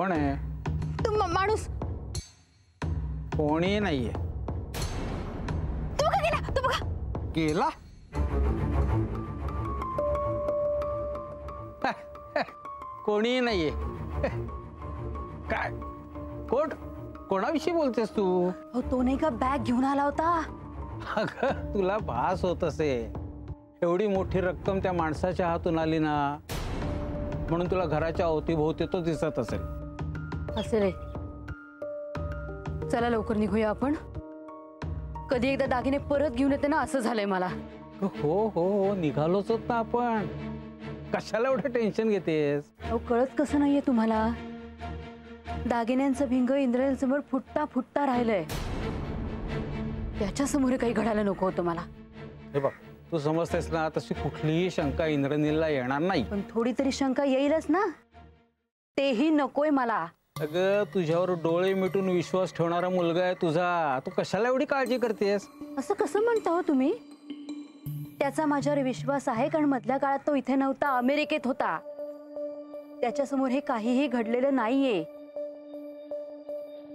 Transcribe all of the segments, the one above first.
कोण आहे? माणूस कोणी नाहीये. तू बघा गेला, तू बघा गेला. कोणी नाहीये. काय कोणाविषयी बोलतेस तू? हो तो नाही का बॅग घेऊन आला होता. अगं तुला भास होत असे, एवढी मोठी रक्कम त्या माणसाच्या हातून आली ना, म्हणून तुला घराच्या अवतीभोवती तो दिसत असेल. असेल. चला लवकर निघूया आपण. कधी एकदा दागिने परत घेऊन येते ना असं झालंय मला. हो हो हो निघालोच होत ना आपण. कशाला एवढं टेन्शन घेतेस? अहो कळत कसं नाहीये तुम्हाला? दागिन्यांचं भिंग इंद्रनीलसमोर फुटता फुटता राहिलंय. त्याच्यासमोर काही घडायला नको होतं मला. हे बघ तू समजतेस ना, तशी कुठलीही शंका इंद्रनीलला येणार नाही. पण थोडी तरी शंका येईलच ना, तेही नकोय मला. अगं तुझ्यावर डोळे मिटून विश्वास ठेवणारा मुलगा आहे तुझा. तू कशाला एवढी काळजी करतेस? असं कसं म्हणता हो तुम्ही? त्याचा माझ्यावर विश्वास आहे, कारण मधल्या काळात तो इथे नव्हता, अमेरिकेत होता. त्याच्यासमोर हे काहीही घडलेलं नाहीये.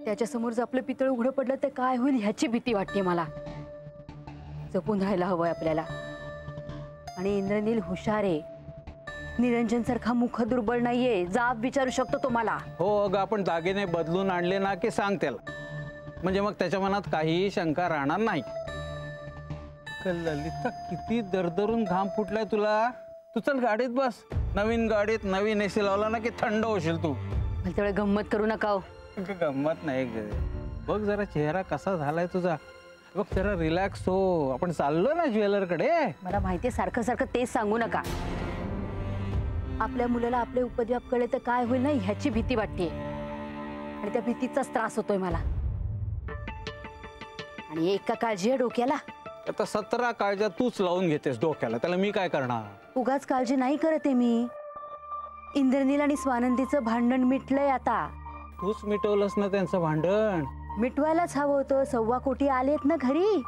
त्याच्यासमोर जर आपलं पितळ उघडं पडलं तर काय होईल ह्याची भीती वाटते मला. जपून राहायला हवंय आपल्याला. आणि इंद्रनील हुशार आहे, निरंजन सारखा मुख दुर्बळ नाहीये, जाब विचारू शकतो तो मला. हो अगं आपण दागिने बदलून आणले ना की सांग त्याला, म्हणजे मग त्याच्या मनात काहीही शंका राहणार नाही. ललिता किती दरदरून घाम फुटलाय तुला. तू चल गाडीत बस. नवीन गाडीत नवीन एसी लावला ना की थंड होशील तू. मला तेवढं गंमत करू नका हो. गंमत नाही ग. बघ जरा चेहरा कसा झालाय तुझा. बघ जरा रिलॅक्स हो. आपण चाललो ना ज्वेलर कडे. मला माहितीये सारखं सारखं तेच सांगू नका. आपल्या मुलाला आपले उपद्व्याप कळले तर काय होईल ना ह्याची भीती वाटते, आणि त्या भीतीचाच त्रास होतोय मला. आणि एक का काळजी आहे डोक्याला. आता 17 काळज्या तूच लावून घेतेस डोक्याला, त्याला मी काय करणार? उगाच काळजी नाही करते मी. इंद्रनील आणि स्वानंदीचं भांडण मिटलंय आता. तूच मिटवलंस ना त्यांचं भांडण. मिटवायलाच हवं होतं. 1.25 कोटी आलेत ना घरी.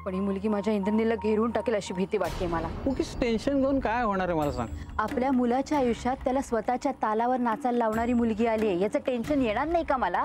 पण ही मुलगी माझ्या इंद्रनीलला घेरून टाकेल अशी भीती वाटते मला. उगीच टेन्शन घेऊन काय होणार आहे मला सांग? आपल्या मुलाच्या आयुष्यात त्याला स्वतःच्या तालावर नाचायला लावणारी मुलगी आली आहे, याचं टेन्शन येणार नाही का मला?